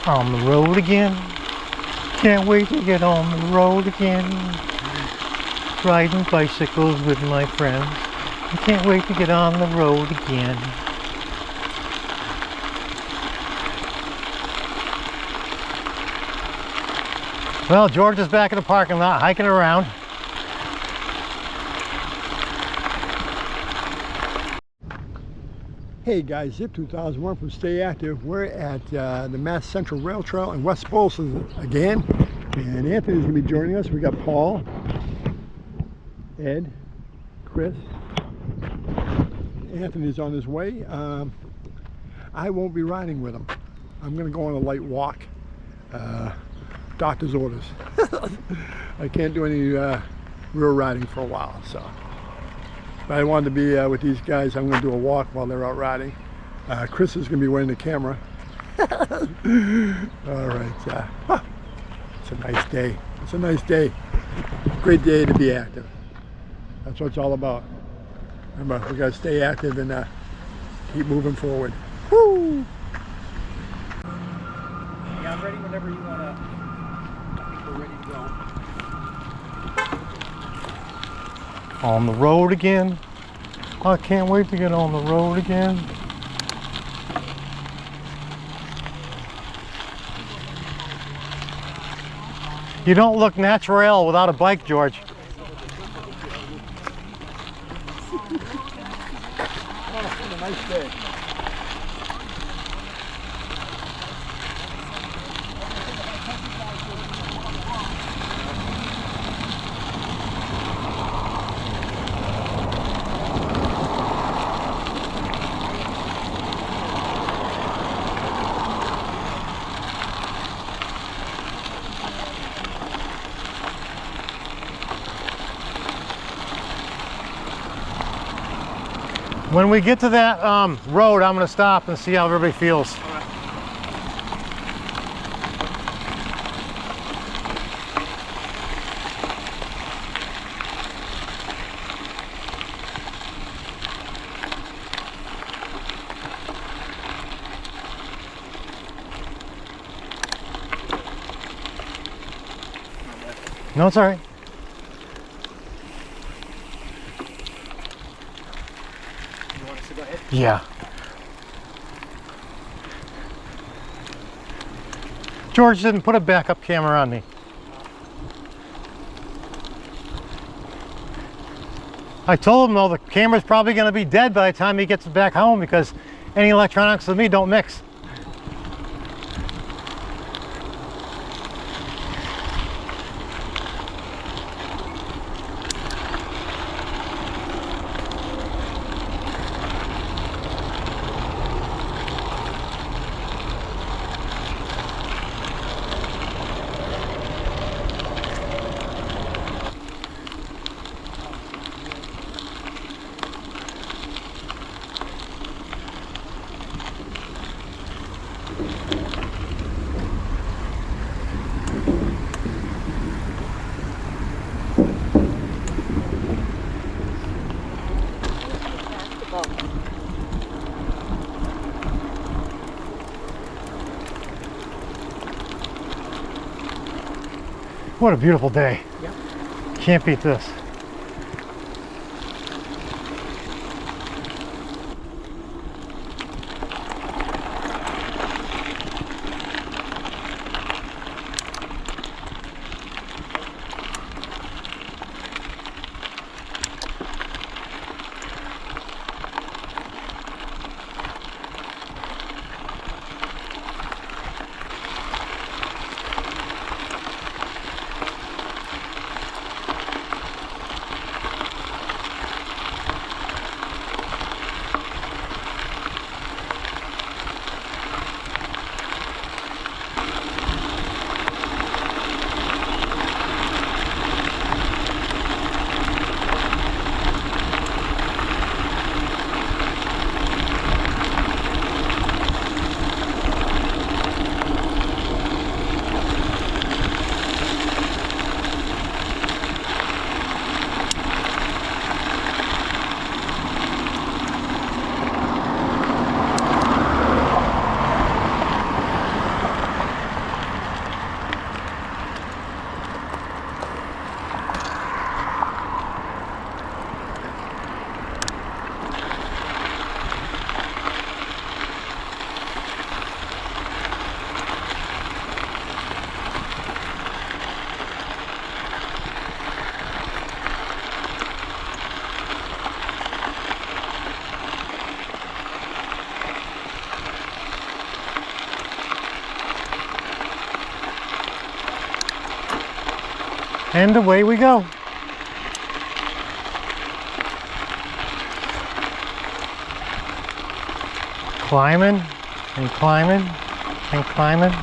On the road again. Can't wait to get on the road again. Riding bicycles with my friends. I can't wait to get on the road again. Well, George is back in the parking lot, hiking around. Hey guys, Zip 2001 from Stay Active. We're at the Mass Central Rail Trail in West Boylston again, and Anthony's going to be joining us. We got Paul, Ed, Chris. Anthony's on his way. I won't be riding with him. I'm going to go on a light walk. Doctor's orders. I can't do any real riding for a while, so. But I wanted to be with these guys. I'm going to do a walk while they're out riding. Chris is going to be wearing the camera. All right. It's a nice day. It's a nice day. Great day to be active. That's what it's all about. Remember, we got to stay active and keep moving forward. Woo! Yeah, I'm ready whenever you want to. I think we're ready to go. On the road again. I can't wait to get on the road again. You don't look natural without a bike, George. Oh, it's a nice day. When we get to that road, I'm going to stop and see how everybody feels. All right. No, it's all right. Go ahead. Yeah. George didn't put a backup camera on me. I told him though the camera's probably going to be dead by the time he gets back home because any electronics with me don't mix. What a beautiful day. Yeah. Can't beat this. And away we go. Climbing and climbing and climbing.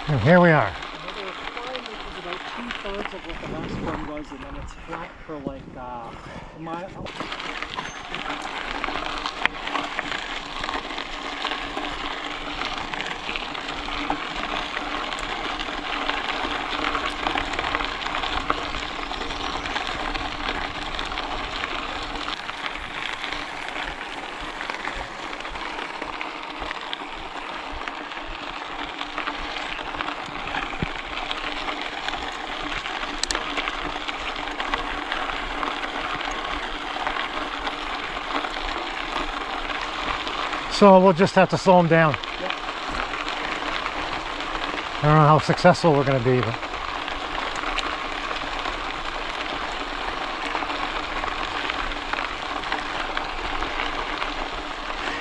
And here we are. Another climb, which is about 2/3 of what the last one was, and then it's flat for like a mile. So we'll just have to slow them down. Yep. I don't know how successful we're going to be, but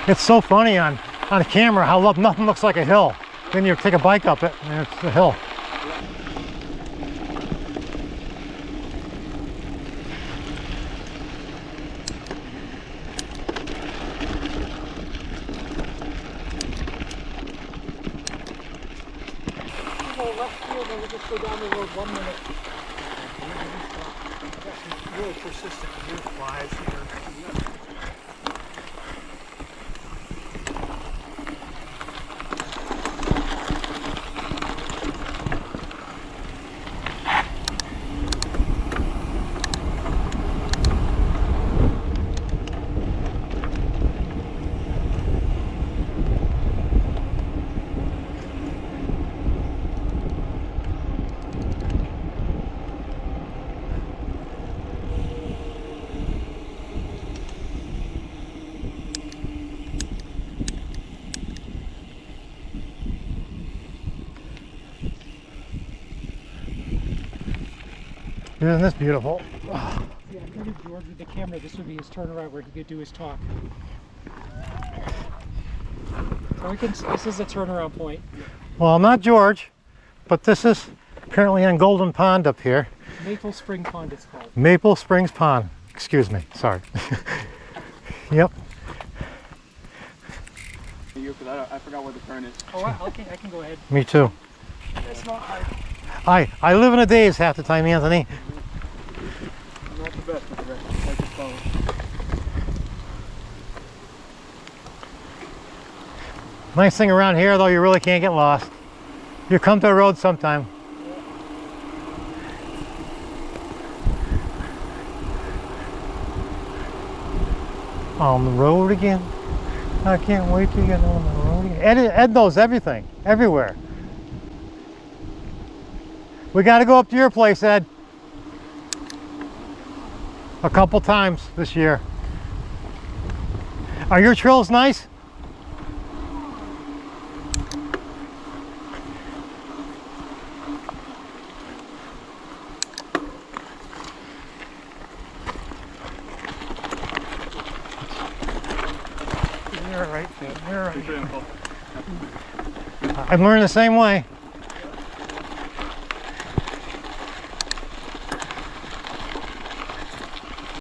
it's so funny on camera how nothing looks like a hill. Then you take a bike up it and it's a hill. Left field, and we'll just go down the road 1 minute. Really persistent deer flies here. Isn't this beautiful? Yeah, I figured George with the camera, this would be his turnaround where he could do his talk. So we can, this is a turnaround point. Well, not George, but this is apparently on Golden Pond up here. Maple Spring Pond it's called. Maple Springs Pond. Excuse me, sorry. Yep. I forgot where the turn is. Oh, okay, I can go ahead. Me too. It's not hard. I live in a daze half the time, Anthony. Not the best with the rest. Like the phone. Nice thing around here, though, you really can't get lost. You come to a road sometime. On the road again. I can't wait to get on the road again. Ed knows everything, everywhere. We got to go up to your place, Ed. A couple times this year. Are your trails nice? You're right, you're right. I'm learning the same way.